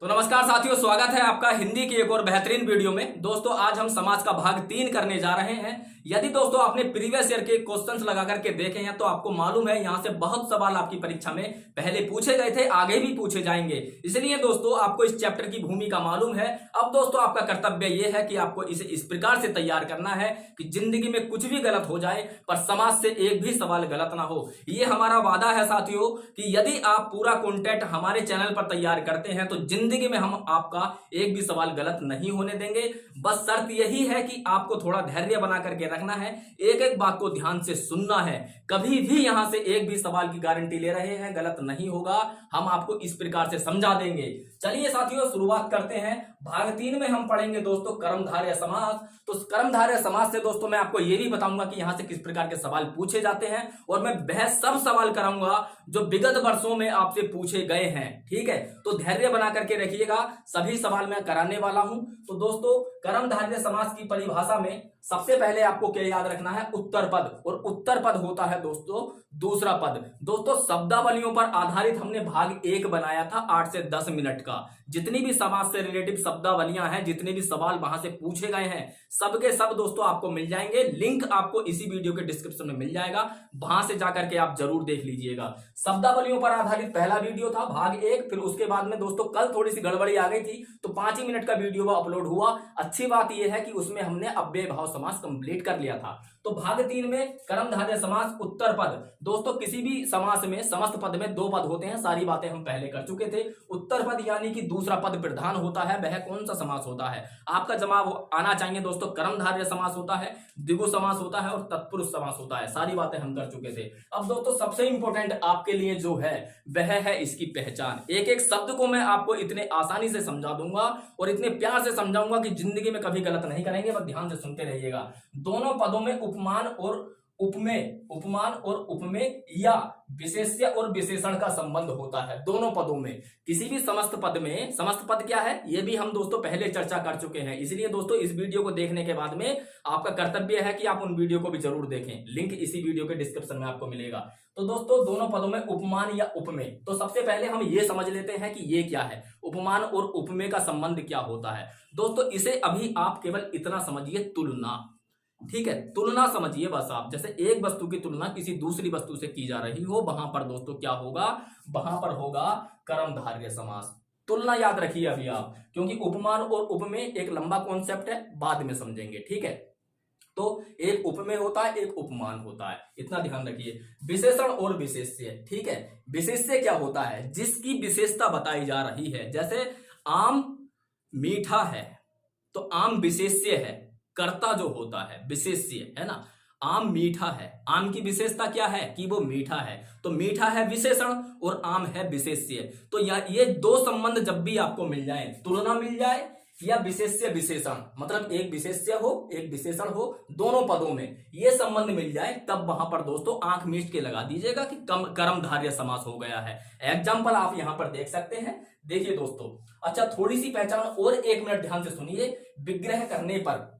तो नमस्कार साथियों, स्वागत है आपका हिंदी की एक और बेहतरीन वीडियो में। दोस्तों आज हम समाज का भाग 3 करने जा रहे हैं। यदि दोस्तों आपने प्रीवियस ईयर के क्वेश्चंस लगा करके देखे हैं तो आपको मालूम है यहाँ से बहुत सवाल आपकी परीक्षा में पहले पूछे गए थे, आगे भी पूछे जाएंगे। इसलिए दोस्तों आपको इस चैप्टर की भूमिका मालूम है। अब दोस्तों आपका कर्तव्य यह है कि आपको इसे इस प्रकार से तैयार करना है कि जिंदगी में कुछ भी गलत हो जाए पर समाज से एक भी सवाल गलत ना हो। ये हमारा वादा है साथियों कि यदि आप पूरा कंटेंट हमारे चैनल पर तैयार करते हैं तो जिंदगी में हम आपका एक भी सवाल गलत नहीं होने देंगे। बस शर्त यही है कि आपको थोड़ा धैर्य बना करके रखना है, एक एक बात को ध्यान से सुनना है। कभी भी यहां से एक भी सवाल की गारंटी ले रहे हैं, गलत नहीं होगा, हम आपको इस प्रकार से समझा देंगे। चलिए साथियों शुरुआत करते हैं। भाग 3 में हम पढ़ेंगे दोस्तों कर्मधारय समास। तो कर्मधारय समास से दोस्तों मैं आपको ये भी बताऊंगा कि यहां से किस प्रकार के सवाल पूछे जाते हैं और मैं वह सब सवाल कराऊंगा जो विगत वर्षों में आपसे पूछे गए हैं। ठीक है, तो धैर्य बना करके रखिएगा, सभी सवाल मैं कराने वाला हूं। तो दोस्तों कर्मधारय समास की परिभाषा में सबसे पहले आपको क्या याद रखना है, उत्तर पद। और उत्तर पद होता है दोस्तों दूसरा पद। दोस्तों शब्दावलियों पर आधारित हमने भाग 1 बनाया था 8 से 10 मिनट का। जितनी भी समाज से रिलेटिव शब्दावलियां हैं, जितने भी सवाल वहां से पूछे गए हैं, सबके सब दोस्तों आपको मिल जाएंगे। लिंक आपको इसी वीडियो के डिस्क्रिप्शन में मिल जाएगा, वहां से जाकर के आप जरूर देख लीजिएगा। शब्दावलियों पर आधारित पहला वीडियो था भाग 1। फिर उसके बाद में दोस्तों कल थोड़ी सी गड़बड़ी आ गई थी तो 5 ही मिनट का वीडियो अपलोड हुआ। अच्छी बात यह है कि उसमें हमने अव्यय भाव समास कंप्लीट कर लिया था। तो भाग 3 में कर्मधारय समास उत्तर पद। दोस्तों किसी भी समास में समस्त पद में 2 पद होते हैं, सारी बातें हम पहले कर चुके थे। उत्तर पद यानी कि दूसरा पद प्रधान होता है, वह कौन सा समास होता है? आपका जवाब आना चाहिए दोस्तों, कर्मधारय समास होता है, द्विगु समास होता है और तत्पुरुष समास होता है। सारी बातें हम कर चुके थे। अब दोस्तों सबसे इंपॉर्टेंट आपके लिए जो है वह है इसकी पहचान। एक एक शब्द को मैं आपको इतने आसानी से समझा दूंगा और इतने प्यार से समझाऊंगा कि जिंदगी में कभी गलत नहीं करेंगे, बस ध्यान से सुनते रहिएगा। दोनों पदों में उपमान और उपमेय या विशेष्य और विशेषण का संबंध होता है। दोनों पदों में, किसी भी समस्त पद में, समस्त पद क्या है ये भी हम दोस्तों पहले चर्चा कर चुके हैं। इसलिए दोस्तों इस वीडियो को देखने के बाद में आपका कर्तव्य है कि आप उन वीडियो को भी जरूर देखें, लिंक इसी वीडियो के डिस्क्रिप्शन में आपको मिलेगा। तो दोस्तों दोनों पदों में उपमान या उपमेय। तो सबसे पहले हम ये समझ लेते हैं कि ये क्या है, उपमान और उपमेय का संबंध क्या होता है। दोस्तों इसे अभी आप केवल इतना समझिए, तुलना। ठीक है, तुलना समझिए बस आप। जैसे एक वस्तु की तुलना किसी दूसरी वस्तु से की जा रही हो, वहां पर दोस्तों क्या होगा, वहां पर होगा कर्मधारय समास। तुलना याद रखिए अभी आप, क्योंकि उपमान और उपमेय एक लंबा कॉन्सेप्ट है, बाद में समझेंगे। ठीक है, तो एक उपमेय होता है, एक उपमान होता है, इतना ध्यान रखिए। विशेषण और विशेष्य। ठीक है, विशेष्य क्या होता है, जिसकी विशेषता बताई जा रही है। जैसे आम मीठा है तो आम विशेष्य है, कर्ता जो होता है विशेष्य है ना। आम मीठा है, आम की विशेषता क्या है कि वो मीठा है, तो मीठा है विशेषण और आम है विशेष्य। तो ये 2 संबंध जब भी आपको मिल जाए, तुलना मिल जाए या विशेष्य विशेषण, मतलब एक विशेष्य हो एक विशेषण हो, दोनों पदों में ये संबंध मिल जाए, तब वहां पर दोस्तों आंख मीच के लगा दीजिएगा कि कर्मधारय समास हो गया है। एग्जाम्पल आप यहां पर देख सकते हैं। देखिए दोस्तों, अच्छा थोड़ी सी पहचान और 1 मिनट ध्यान से सुनिए। विग्रह करने पर,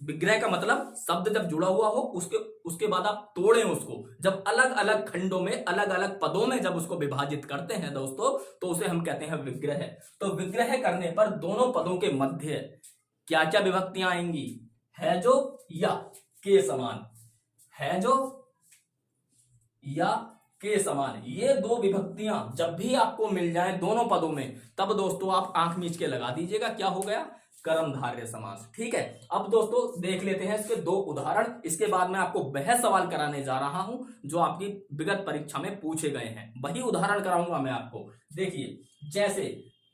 विग्रह का मतलब शब्द जब जुड़ा हुआ हो उसके बाद आप तोड़ें उसको, जब अलग अलग खंडों में अलग अलग पदों में जब उसको विभाजित करते हैं दोस्तों, तो उसे हम कहते हैं विग्रह। तो विग्रह करने पर दोनों पदों के मध्य क्या क्या विभक्तियां आएंगी, है जो या के समान, है जो या के समान। ये 2 विभक्तियां जब भी आपको मिल जाए दोनों पदों में, तब दोस्तों आप आंख मीच के लगा दीजिएगा, क्या हो गया, कर्मधारय समास। ठीक है, अब दोस्तों देख लेते हैं इसके 2 उदाहरण। इसके बाद मैं आपको वह सवाल कराने जा रहा हूं जो आपकी विगत परीक्षा में पूछे गए हैं, वही उदाहरण कराऊंगा मैं आपको। देखिए, जैसे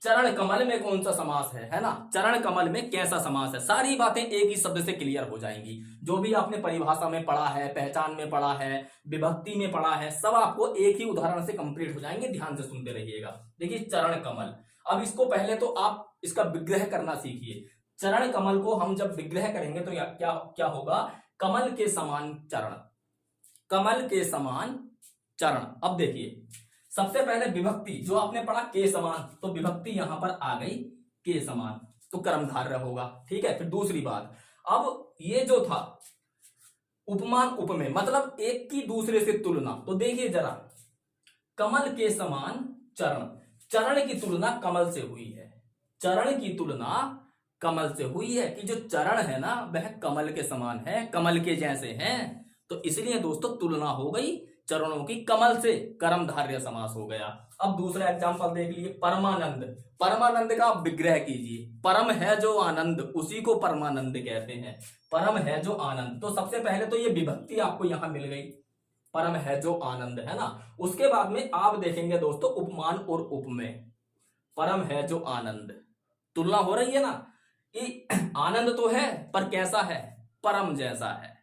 चरण कमल में कौन सा समास है ना, चरण कमल में कैसा समास है, सारी बातें एक ही शब्द से क्लियर हो जाएंगी। जो भी आपने परिभाषा में पढ़ा है, पहचान में पढ़ा है, विभक्ति में पढ़ा है, सब आपको एक ही उदाहरण से कंप्लीट हो जाएंगे। ध्यान से सुनते रहिएगा। देखिए चरण कमल, अब इसको पहले तो आप इसका विग्रह करना सीखिए। चरण कमल को हम जब विग्रह करेंगे तो क्या होगा, कमल के समान चरण, कमल के समान चरण। अब देखिए सबसे पहले विभक्ति जो आपने पढ़ा के समान, तो विभक्ति यहां पर आ गई के समान, तो कर्मधारय होगा। ठीक है, फिर दूसरी बात, अब ये जो था उपमान उपमेय, मतलब एक की दूसरे से तुलना। तो देखिए जरा, कमल के समान चरण, चरण की तुलना कमल से हुई है। चरण की तुलना कमल से हुई है कि जो चरण है ना वह कमल के समान है, कमल के जैसे हैं। तो इसलिए दोस्तों तुलना हो गई चरणों की कमल से, कर्मधारय समास हो गया। अब दूसरा एग्जांपल देख लीजिए, परमानंद। परमानंद का आप विग्रह कीजिए। परम है जो आनंद, उसी को परमानंद कहते हैं। परम है जो आनंद, तो सबसे पहले तो ये विभक्ति आपको यहां मिल गई, परम है जो आनंद, है ना। उसके बाद में आप देखेंगे दोस्तों उपमान और उपमेय। परम है जो आनंद, तुलना हो रही है ना कि आनंद तो है पर कैसा है, परम जैसा है।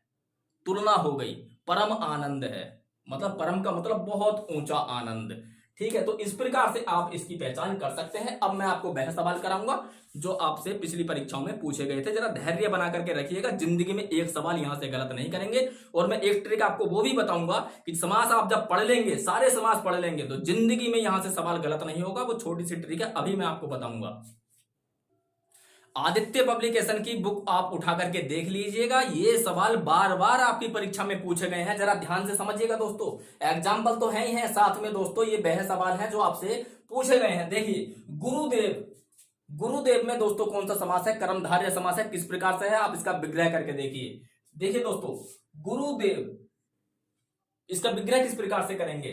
तुलना हो गई, परम आनंद है, मतलब परम का मतलब बहुत ऊंचा आनंद। ठीक है, तो इस प्रकार से आप इसकी पहचान कर सकते हैं। अब मैं आपको वह सवाल कराऊंगा जो आपसे पिछली परीक्षाओं में पूछे गए थे। जरा धैर्य बना करके रखिएगा, जिंदगी में एक सवाल यहां से गलत नहीं करेंगे। और मैं एक ट्रिक आपको वो भी बताऊंगा कि समास आप जब पढ़ लेंगे, सारे समास पढ़ लेंगे, तो जिंदगी में यहां से सवाल गलत नहीं होगा। वो छोटी सी ट्रिक है, अभी मैं आपको बताऊंगा। आदित्य पब्लिकेशन की बुक आप उठा करके देख लीजिएगा, ये सवाल बार बार आपकी परीक्षा में पूछे गए हैं। जरा ध्यान से समझिएगा दोस्तों, एग्जाम्पल तो है ही है, साथ में दोस्तों ये वह सवाल है जो आपसे पूछे गए हैं। देखिए, गुरुदेव, गुरुदेव में दोस्तों कौन सा समास है, कर्मधारय समास है, किस प्रकार से है, आप इसका विग्रह करके देखिए। देखिए दोस्तों, गुरुदेव, इसका विग्रह किस प्रकार से करेंगे,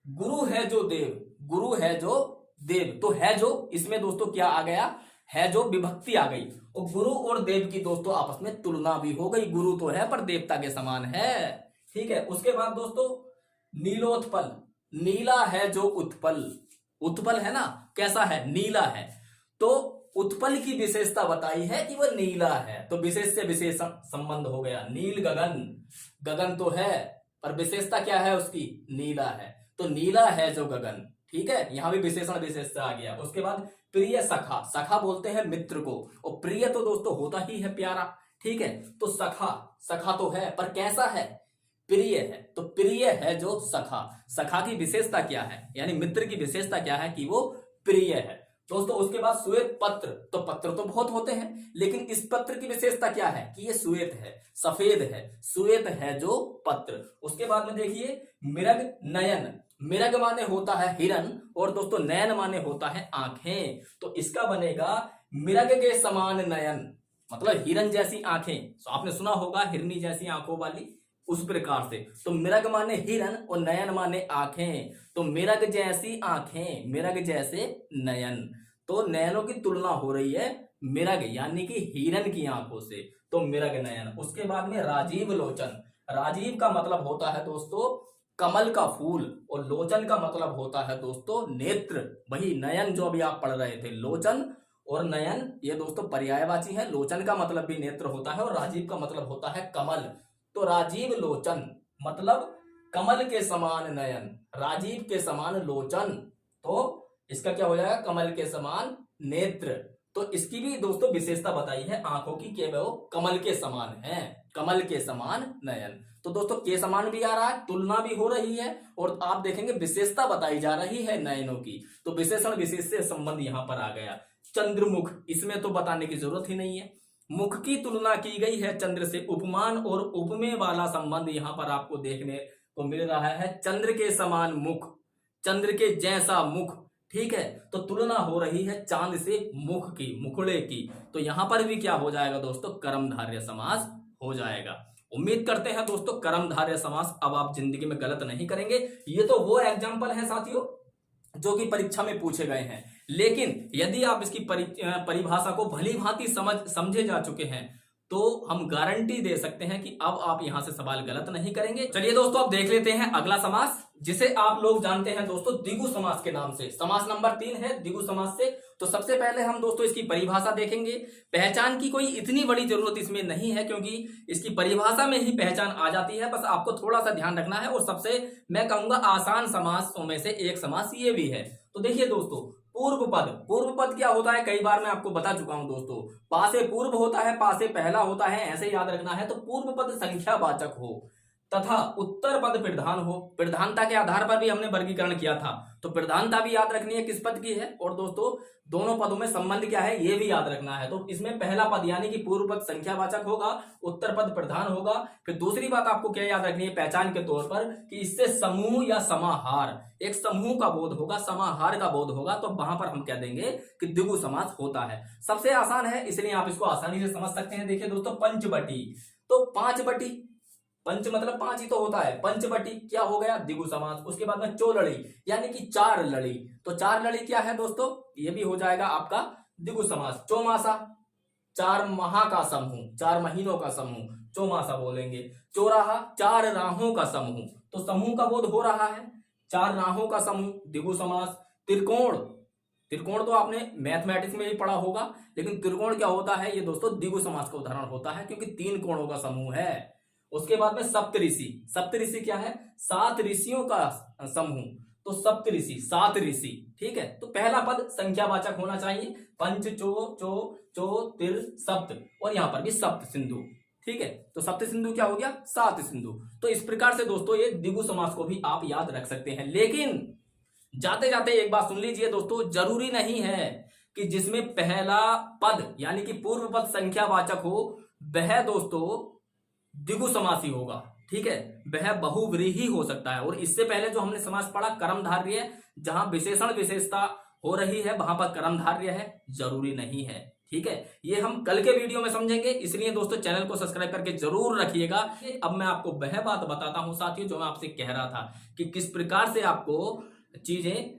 गुरु है जो देव, गुरु है जो देव, तो है जो, इसमें दोस्तों क्या आ गया, है जो विभक्ति आ गई। और गुरु और देव की दोस्तों आपस में तुलना भी हो गई, गुरु तो है पर देवता के समान है। ठीक है, उसके बाद दोस्तों नीलोत्पल, नीला है जो उत्पल, उत्पल है ना, कैसा है, नीला है। तो उत्पल की विशेषता बताई है कि वह नीला है, तो विशेष से विशेषण संबंध हो गया। नील गगन, गगन तो है पर विशेषता क्या है उसकी, नीला है, तो नीला है जो गगन। ठीक है, यहां भी विशेषण विशेषता आ गया। उसके बाद प्रिय सखा, सखा बोलते हैं मित्र को, और प्रिय तो दोस्तों होता ही है प्यारा। ठीक है, तो सखा, सखा तो है पर कैसा है, प्रिय है, तो प्रिय है जो सखा। सखा की विशेषता क्या है, यानी मित्र की विशेषता क्या है कि वो प्रिय है दोस्तों। उसके बाद श्वेत पत्र, तो पत्र तो बहुत होते हैं, लेकिन इस पत्र की विशेषता क्या है कि ये श्वेत है, सफेद है, श्वेत है जो पत्र। उसके बाद में देखिए मृग नयन, मृग माने होता है हिरन, और दोस्तों नयन माने होता है आंखें, तो इसका बनेगा मृग के समान नयन, मतलब हिरन जैसी आंखें। तो आपने सुना होगा हिरनी जैसी आंखों वाली, उस प्रकार से। तो मृग माने हिरन और नयन माने आंखें, तो मृग जैसी आंखें, मृग जैसे नयन, तो नयनों की तुलना हो रही है मृग यानी कि हिरन की आंखों से, तो मृग नयन। उसके बाद में राजीव लोचन, राजीव का मतलब होता है दोस्तों कमल का फूल, और लोचन का मतलब होता है दोस्तों नेत्र। वही नयन जो अभी आप पढ़ रहे थे, लोचन और नयन ये दोस्तों पर्यायवाची है। लोचन का मतलब भी नेत्र होता है और राजीव का मतलब होता है कमल, तो राजीव लोचन मतलब कमल के समान नयन, राजीव के समान लोचन, तो इसका क्या हो जाएगा, कमल के समान नेत्र। तो इसकी भी दोस्तों विशेषता बताई है आंखों की कि वो कमल के समान है, कमल के समान नयन। तो दोस्तों के समान भी आ रहा है, तुलना भी हो रही है, और आप देखेंगे विशेषता बताई जा रही है नयनों की, तो विशेषण विशेष से संबंध यहां पर आ गया। चंद्रमुख, इसमें तो बताने की जरूरत ही नहीं है, मुख की तुलना की गई है चंद्र से, उपमान और उपमेय वाला संबंध यहां पर आपको देखने को मिल रहा है। चंद्र के समान मुख, चंद्र के जैसा मुख, ठीक है, तो तुलना हो रही है चांद से मुख की, मुखड़े की, तो यहां पर भी क्या हो जाएगा दोस्तों, कर्मधारय समास हो जाएगा। उम्मीद करते हैं दोस्तों कर्मधारय समास अब आप जिंदगी में गलत नहीं करेंगे। ये तो वो एग्जाम्पल है साथियों जो कि परीक्षा में पूछे गए हैं, लेकिन यदि आप इसकी परिभाषा को भली भांति समझे जा चुके हैं तो हम गारंटी दे सकते हैं कि अब आप यहां से सवाल गलत नहीं करेंगे। चलिए दोस्तों अब देख लेते हैं अगला समास, जिसे आप लोग जानते हैं दोस्तों द्विगु समास के नाम से। समास नंबर 3 है द्विगु समास से। तो सबसे पहले हम दोस्तों इसकी परिभाषा देखेंगे। पहचान की कोई इतनी बड़ी जरूरत इसमें नहीं है, क्योंकि इसकी परिभाषा में ही पहचान आ जाती है, बस आपको थोड़ा सा ध्यान रखना है। और सबसे मैं कहूंगा आसान समासों में से एक समास ये भी है। तो देखिए दोस्तों पूर्व पद, पूर्व पद क्या होता है, कई बार मैं आपको बता चुका हूं दोस्तों, पा से पूर्व होता है, पा से पहला होता है, ऐसे याद रखना है। तो पूर्व पद संख्यावाचक हो, तथा उत्तर पद प्रधान हो। प्रधानता के आधार पर भी हमने वर्गीकरण किया था, तो प्रधानता भी याद रखनी है किस पद की है, और दोस्तों दोनों पदों में संबंध क्या है ये भी याद रखना है। तो इसमें पहला पद यानी कि पूर्व पद संख्यावाचक होगा, उत्तर पद प्रधान होगा। फिर दूसरी बात आपको क्या याद रखनी है पहचान के तौर पर कि इससे समूह या समाहार, एक समूह का बोध होगा, समाहार का बोध होगा, तो वहां पर हम कह देंगे कि द्विगु समास होता है। सबसे आसान है इसलिए आप इसको आसानी से समझ सकते हैं। देखिए दोस्तों पंचवटी, तो पांच बटी, पंच मतलब पांच ही तो होता है, पंचवटी क्या हो गया द्विगु समास। उसके बाद में चौलड़ी यानी कि चार लड़ी, तो चार लड़ी क्या है दोस्तों, ये भी हो जाएगा आपका द्विगु समास। चौमासा चार माह का समूह, चार महीनों का समूह चौमासा बोलेंगे। चौराहा चार राहों का समूह, तो समूह का बोध हो रहा है, चार राहों का समूह द्विगु समास। त्रिकोण, त्रिकोण तो आपने मैथमेटिक्स में भी पढ़ा होगा, लेकिन त्रिकोण क्या होता है ये दोस्तों द्विगु समास का उदाहरण होता है क्योंकि तीन कोणों का समूह है। उसके बाद में सप्तऋषि, सप्तऋषि क्या है सात ऋषियों का समूह, तो सप्तऋषि सात ऋषि, ठीक है। तो पहला पद संख्यावाचक होना चाहिए, पंच चो तिर सप्त, और यहां पर भी सप्त सिंधु, ठीक है। तो सप्त सिंधु क्या हो गया सात सिंधु। तो इस प्रकार से दोस्तों ये द्विगु समास को भी आप याद रख सकते हैं। लेकिन जाते जाते एक बात सुन लीजिए दोस्तों, जरूरी नहीं है कि जिसमें पहला पद यानी कि पूर्व पद संख्यावाचक हो वह दोस्तों द्विगु समासी होगा, ठीक है, वह बहुव्रीहि हो सकता है। और इससे पहले जो हमने समास पढ़ा कर्मधारय, जहां विशेषण विशेषता हो रही है वहां पर कर्मधारय है, जरूरी नहीं है, ठीक है। ये हम कल के वीडियो में समझेंगे, इसलिए दोस्तों चैनल को सब्सक्राइब करके जरूर रखिएगा। अब मैं आपको वह बात बताता हूं साथियों जो मैं आपसे कह रहा था कि किस प्रकार से आपको चीजें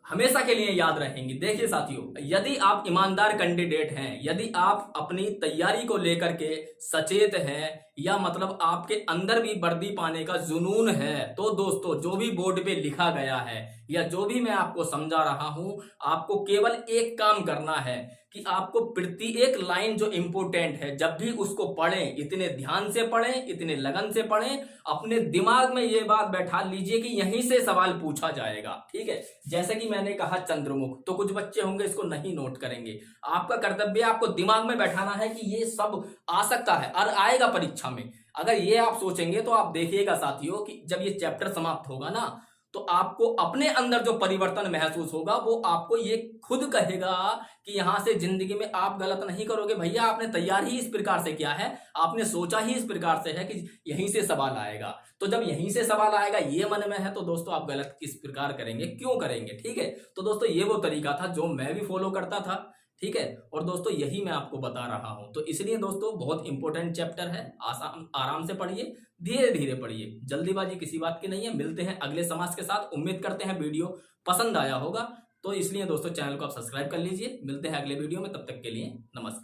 हमेशा के लिए याद रहेंगी। देखिए साथियों, यदि आप ईमानदार कैंडिडेट हैं, यदि आप अपनी तैयारी को लेकर के सचेत हैं, या मतलब आपके अंदर भी वर्दी पाने का जुनून है, तो दोस्तों जो भी बोर्ड पे लिखा गया है या जो भी मैं आपको समझा रहा हूं, आपको केवल एक काम करना है कि आपको प्रति एक लाइन जो इंपोर्टेंट है जब भी उसको पढ़ें, इतने ध्यान से पढ़ें, इतने लगन से पढ़ें, अपने दिमाग में ये बात बैठा लीजिए कि यहीं से सवाल पूछा जाएगा, ठीक है। जैसे कि मैंने कहा चंद्रमुख, तो कुछ बच्चे होंगे इसको नहीं नोट करेंगे, आपका कर्तव्य आपको दिमाग में बैठाना है कि ये सब आ सकता है और आएगा परीक्षा में। अगर ये आप सोचेंगे तो आप देखिएगा साथियों कि जब ये चैप्टर समाप्त होगा ना, तो आपको अपने अंदर जो परिवर्तन महसूस होगा वो आपको ये खुद कहेगा कि यहां से जिंदगी में आप गलत नहीं करोगे भैया, आपने तैयारी ही इस प्रकार से किया है, आपने सोचा ही इस प्रकार से है कि यहीं से सवाल आएगा। तो जब यहीं से सवाल आएगा ये मन में है तो दोस्तों आप गलत किस प्रकार करेंगे, क्यों करेंगे, ठीक है। तो दोस्तों ये वो तरीका था जो मैं भी फॉलो करता था, ठीक है। और दोस्तों यही मैं आपको बता रहा हूं, तो इसलिए दोस्तों बहुत इंपॉर्टेंट चैप्टर है, आसान आराम से पढ़िए, धीरे धीरे पढ़िए, जल्दीबाजी किसी बात की नहीं है। मिलते हैं अगले समास के साथ, उम्मीद करते हैं वीडियो पसंद आया होगा, तो इसलिए दोस्तों चैनल को आप सब्सक्राइब कर लीजिए। मिलते हैं अगले वीडियो में, तब तक के लिए नमस्कार।